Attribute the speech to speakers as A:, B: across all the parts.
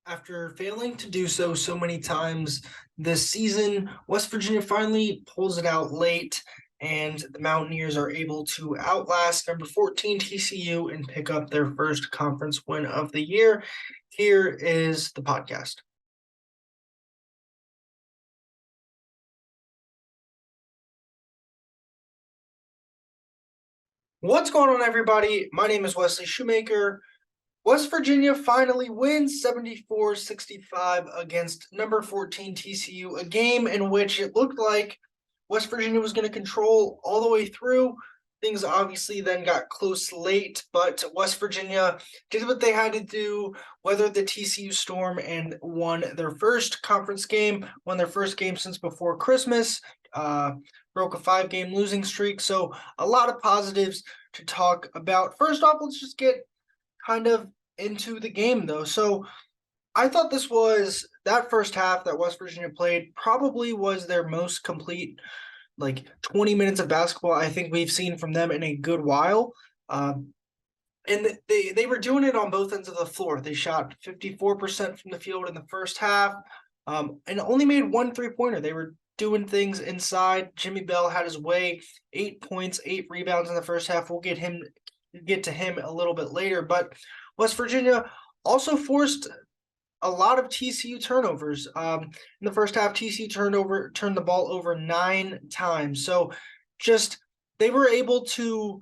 A: After failing to do so many times this season, West Virginia finally pulls it out late, and the Mountaineers are able to outlast number 14 TCU and pick up their first conference win of the year. Here is the podcast. What's going on, everybody? My name is Wesley Shoemaker. West Virginia finally wins 74-65 against number 14 TCU, a game in which it looked like West Virginia was going to control all the way through. Things obviously then got close late, but West Virginia did what they had to do, weathered the TCU storm, and won their first conference game, won their first game since before Christmas, broke a 5-game losing streak. So a lot of positives to talk about. First off, let's just get kind of into the game, though. So I thought this was that first half that West Virginia played probably was their most complete, like 20 minutes of basketball I think we've seen from them in a good while. And they were doing it on both ends of the floor. They shot 54% from the field in the first half, and only made one 3-pointer. They were doing things inside. Jimmy Bell had his way, 8 points, 8 rebounds in the first half. We'll get to him a little bit later, but West Virginia also forced a lot of TCU turnovers. In the first half, TCU turned the ball over 9 times. So just they were able to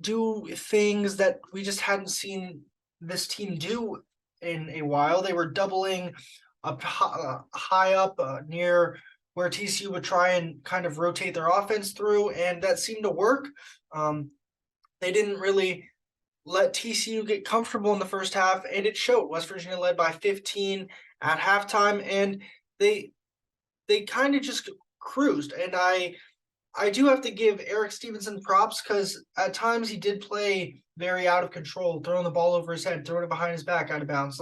A: do things that we just hadn't seen this team do in a while. They were doubling up high up near where TCU would try and kind of rotate their offense through, and that seemed to work. They didn't really let TCU get comfortable in the first half, and it showed. West Virginia led by 15 at halftime, and they kind of just cruised. And I do have to give Eric Stevenson props because at times he did play very out of control, throwing the ball over his head, throwing it behind his back out of bounds.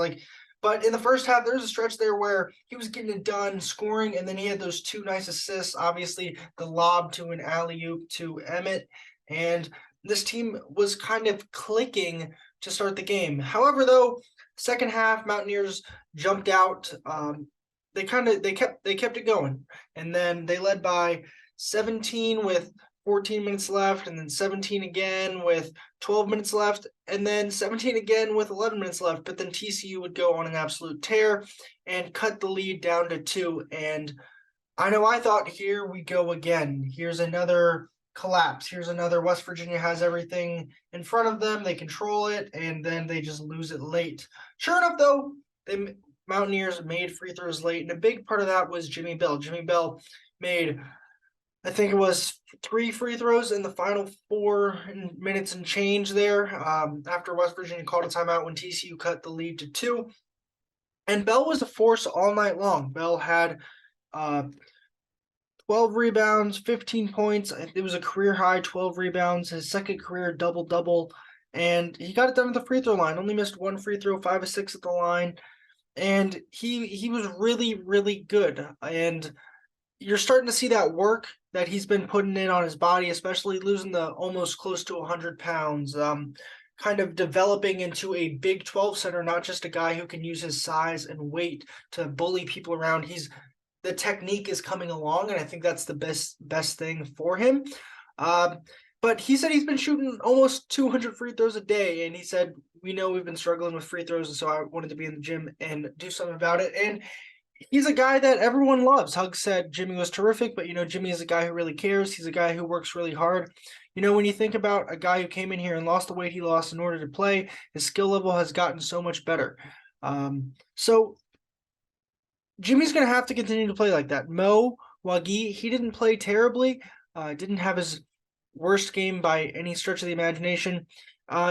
A: But in the first half, there was a stretch there where he was getting it done, scoring, and then he had those two nice assists. Obviously, the lob to an alley oop to Emmett, and this team was kind of clicking to start the game. However, though, second half, Mountaineers jumped out. They kept it going, and then they led by 17 with 14 minutes left, and then 17 again with 12 minutes left, and then 17 again with 11 minutes left. But then TCU would go on an absolute tear and cut the lead down to 2. And I thought, here we go again. Here's another collapse. Here's another West Virginia has everything in front of them. They control it, and then they just lose it late. Sure enough, though, the Mountaineers made free throws late, and a big part of that was Jimmy Bell. Jimmy Bell made, I think it was 3 free throws in the final 4 minutes and change there, after West Virginia called a timeout when TCU cut the lead to 2. And Bell was a force all night long. Bell had 12 rebounds, 15 points. It was a career high 12 rebounds, his second career double-double. And he got it done at the free throw line. Only missed one free throw, 5 of 6 at the line. And he was really, really good. And you're starting to see that work that he's been putting in on his body, especially losing the almost close to 100 pounds, kind of developing into a Big 12 center, not just a guy who can use his size and weight to bully people around. The technique is coming along, and I think that's the best thing for him. But he said he's been shooting almost 200 free throws a day, and he said, we know we've been struggling with free throws, and so I wanted to be in the gym and do something about it. And he's a guy that everyone loves. Hug said Jimmy was terrific, but, Jimmy is a guy who really cares. He's a guy who works really hard. When you think about a guy who came in here and lost the weight he lost in order to play, his skill level has gotten so much better. So Jimmy's going to have to continue to play like that. Mo Wagi, he didn't play terribly, didn't have his worst game by any stretch of the imagination.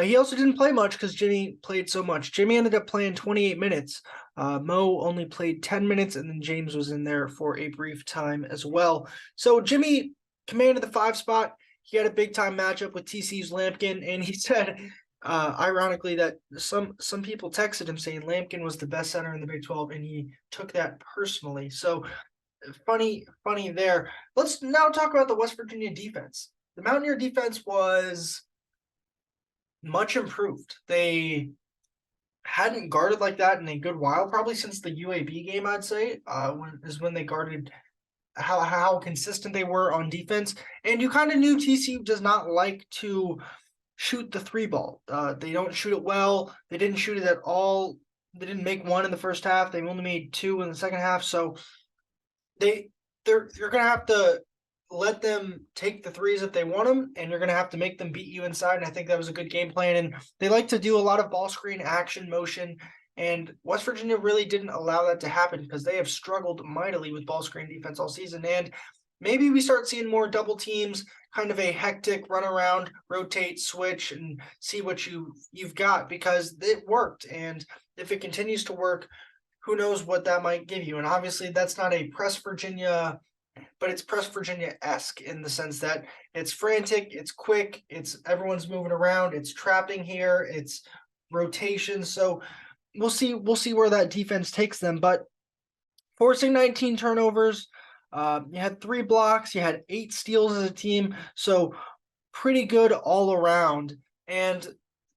A: He also didn't play much because Jimmy played so much. Jimmy ended up playing 28 minutes. Mo only played 10 minutes, and then James was in there for a brief time as well. So Jimmy commanded the 5 spot. He had a big-time matchup with TCU's Lampkin, and he said, ironically, that some people texted him saying Lampkin was the best center in the Big 12, and he took that personally. So funny there. Let's now talk about the West Virginia defense. The Mountaineer defense was much improved. They hadn't guarded like that in a good while, probably since the UAB game, I'd say, when they guarded how consistent they were on defense. And you kind of knew TCU does not like to shoot the three ball. They don't shoot it well. They didn't shoot it at all. They didn't make one in the first half. They only made two in the second half. So you're gonna have to let them take the threes if they want them, and you're gonna have to make them beat you inside. And I think that was a good game plan. And they like to do a lot of ball screen action motion. And West Virginia really didn't allow that to happen because they have struggled mightily with ball screen defense all season. And maybe we start seeing more double teams, kind of a hectic run around, rotate, switch, and see what you've got, because it worked. And if it continues to work, who knows what that might give you. And obviously that's not a press Virginia, but it's press Virginia-esque in the sense that it's frantic, it's quick, it's everyone's moving around, it's trapping here, it's rotation. So we'll see where that defense takes them. But forcing 19 turnovers, you had 3 blocks, you had 8 steals as a team, so pretty good all around. And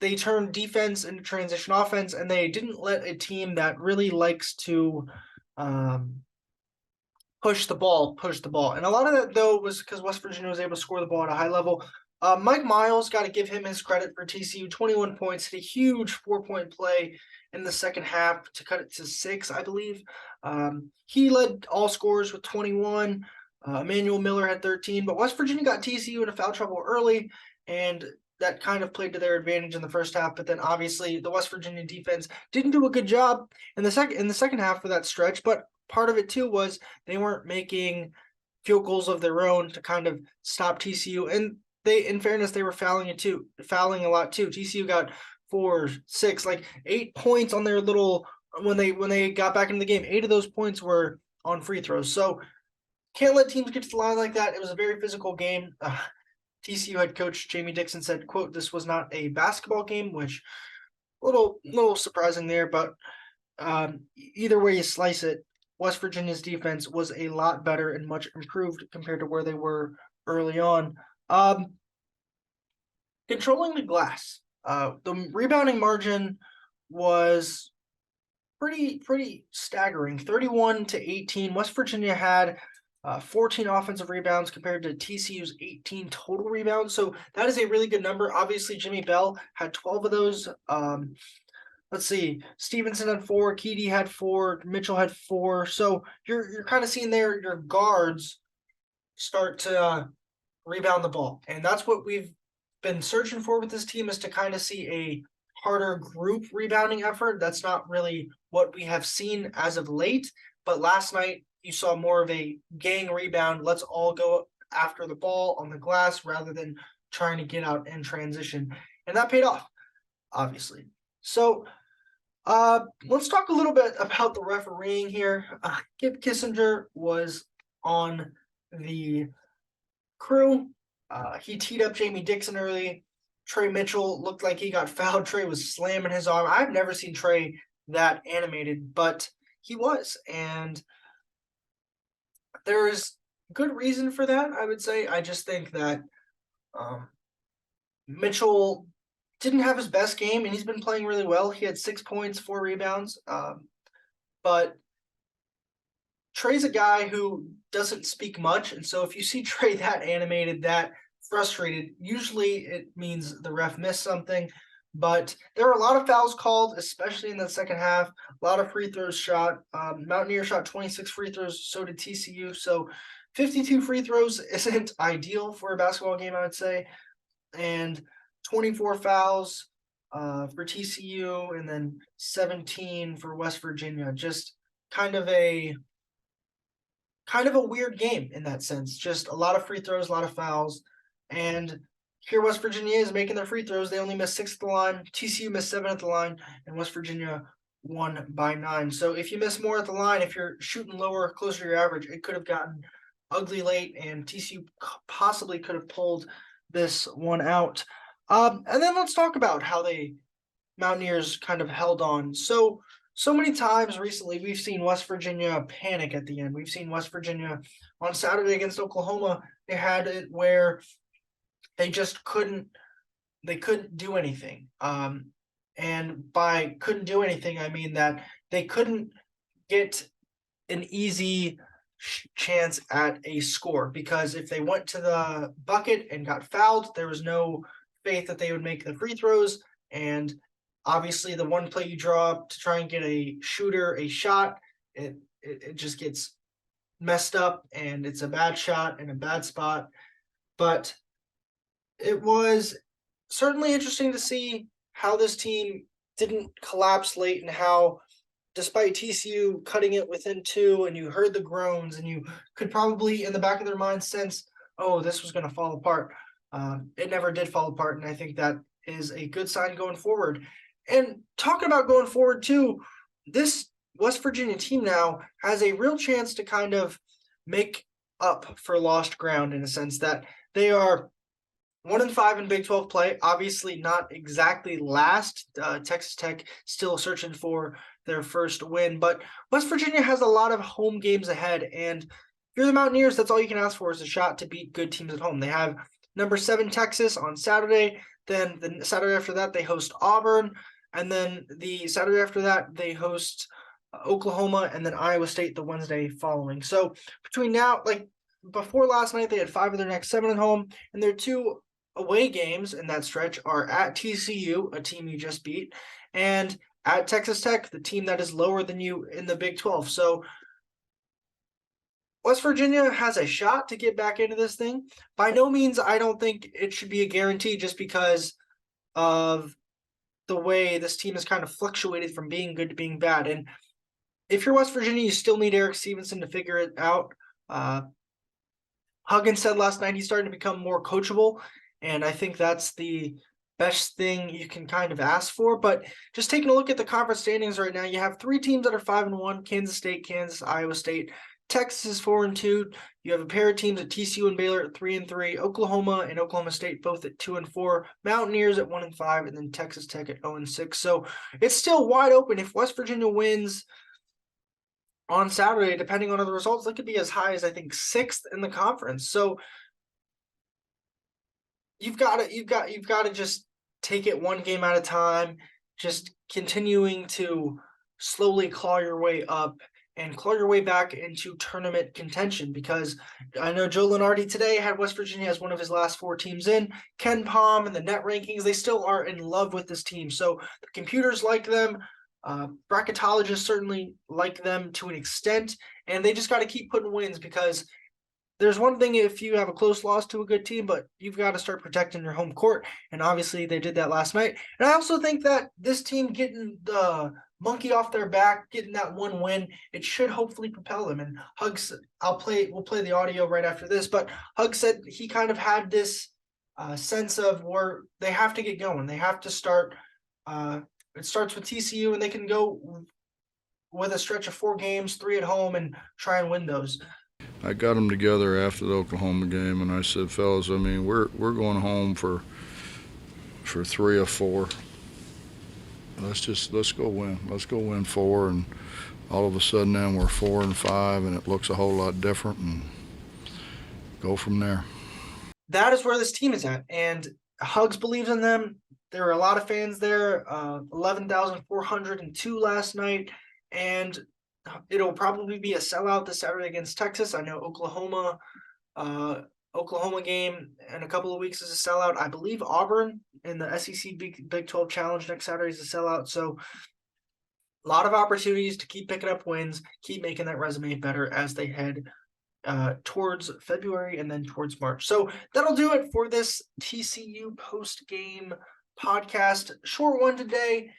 A: they turned defense into transition offense, and they didn't let a team that really likes to push the ball. And a lot of that, though, was because West Virginia was able to score the ball at a high level. Mike Miles, got to give him his credit for TCU. 21 points, hit a huge 4-point play in the second half to cut it to 6, I believe. He led all scorers with 21. Emmanuel Miller had 13, but West Virginia got TCU into foul trouble early, and that kind of played to their advantage in the first half. But then obviously the West Virginia defense didn't do a good job in the second half for that stretch. But part of it too was they weren't making field goals of their own to kind of stop TCU. And they, in fairness, they were fouling a lot too. TCU got 4, 6, like 8 points on their little when they got back into the game. 8 of those points were on free throws. So can't let teams get to the line like that. It was a very physical game. TCU head coach Jamie Dixon said, quote, "This was not a basketball game," which little surprising there. But either way you slice it, West Virginia's defense was a lot better and much improved compared to where they were early on. Controlling the glass. The rebounding margin was pretty staggering. 31-18. West Virginia had 14 offensive rebounds compared to TCU's 18 total rebounds. So that is a really good number. Obviously, Jimmy Bell had 12 of those. Let's see. Stevenson had 4, Keedy had 4, Mitchell had 4. So you're kind of seeing there your guards start to rebound the ball. And that's what we've been searching for with this team, is to kind of see a harder group rebounding effort. That's not really what we have seen as of late. But last night you saw more of a gang rebound. Let's all go after the ball on the glass rather than trying to get out and transition. And that paid off, obviously. So let's talk a little bit about the refereeing here. Kip Kissinger was on the crew. He teed up Jamie Dixon early. Trey Mitchell looked like he got fouled. Trey was slamming his arm. I've never seen Trey that animated, but he was. And there's good reason for that, I would say. I just think that Mitchell didn't have his best game, and he's been playing really well. He had 6 points, 4 rebounds. But Trey's a guy who doesn't speak much, and so if you see Trey that animated, that frustrated, usually it means the ref missed something. But there were a lot of fouls called, especially in the second half. A lot of free throws shot. Mountaineers shot 26 free throws, so did TCU. So 52 free throws isn't ideal for a basketball game, I would say. And 24 fouls for TCU, and then 17 for West Virginia. Just kind of a weird game in that sense. Just a lot of free throws, a lot of fouls. And here West Virginia is making their free throws. They only missed 6 at the line. TCU missed 7 at the line, and West Virginia won by 9. So if you miss more at the line, if you're shooting lower, closer to your average, it could have gotten ugly late, and TCU possibly could have pulled this one out. And then let's talk about how the Mountaineers kind of held on. So many times recently we've seen West Virginia panic at the end. We've seen West Virginia on Saturday against Oklahoma. They had it where they just couldn't do anything. And by couldn't do anything, I mean that they couldn't get an easy chance at a score, because if they went to the bucket and got fouled, there was no faith that they would make the free throws. And obviously, the one play you draw up to try and get a shooter a shot, it just gets messed up, and it's a bad shot and a bad spot. But it was certainly interesting to see how this team didn't collapse late, and how, despite TCU cutting it within 2, and you heard the groans, and you could probably in the back of their mind sense, oh, this was going to fall apart. It never did fall apart, and I think that is a good sign going forward. And talking about going forward too, this West Virginia team now has a real chance to kind of make up for lost ground, in a sense that they are 1-5 in Big 12 play. Obviously, not exactly last. Texas Tech still searching for their first win, but West Virginia has a lot of home games ahead. And if you're the Mountaineers, that's all you can ask for, is a shot to beat good teams at home. They have number 7 Texas on Saturday. Then the Saturday after that, they host Auburn. And then the Saturday after that, they host Oklahoma, and then Iowa State the Wednesday following. So between now, before last night, they had 5 of their next 7 at home, and their 2 away games in that stretch are at TCU, a team you just beat, and at Texas Tech, the team that is lower than you in the Big 12. So West Virginia has a shot to get back into this thing. By no means, I don't think it should be a guarantee, just because of the way this team has kind of fluctuated from being good to being bad. And if you're West Virginia, you still need Eric Stevenson to figure it out. Huggins said last night he's starting to become more coachable, and I think that's the best thing you can kind of ask for. But just taking a look at the conference standings right now, you have 3 teams that are 5-1: Kansas State, Kansas, Iowa State. Texas is 4-2. You have a pair of teams at TCU and Baylor at 3-3. Oklahoma and Oklahoma State both at 2-4. Mountaineers at 1-5, and then Texas Tech at 0-6. So it's still wide open. If West Virginia wins on Saturday, depending on the results, they could be as high as, I think, 6th in the conference. So you've got to just take it one game at a time, just continuing to slowly claw your way up and claw your way back into tournament contention, because I know Joe Lunardi today had West Virginia as one of his last 4 teams in. Ken Palm and the net rankings, they still are in love with this team. So the computers like them. Bracketologists certainly like them to an extent, and they just got to keep putting wins, because there's one thing if you have a close loss to a good team, but you've got to start protecting your home court, and obviously they did that last night. And I also think that this team getting the monkey off their back, getting that one win, it should hopefully propel them. And Hugs, we'll play the audio right after this, but Hugs said he kind of had this sense of where they have to get going. They have to start. It starts with TCU, and they can go with a stretch of 4 games, 3 at home, and try and win those.
B: I got them together after the Oklahoma game, and I said, fellas, I mean, we're going home for 3 or 4. Let's go win. Let's go win 4, and all of a sudden then we're 4-5, and it looks a whole lot different, and go from there.
A: That is where this team is at, and Hugs believes in them. There were a lot of fans there, 11,402 last night, and it'll probably be a sellout this Saturday against Texas. I know Oklahoma game in a couple of weeks is a sellout. I believe Auburn in the SEC Big 12 Challenge next Saturday is a sellout. So a lot of opportunities to keep picking up wins, keep making that resume better as they head towards February and then towards March. So that'll do it for this TCU post-game podcast. Short one today.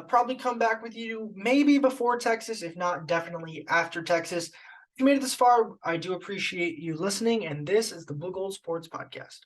A: Probably come back with you maybe before Texas, if not definitely after Texas. If you made it this far, I do appreciate you listening, and this is the Blue Gold Sports Podcast.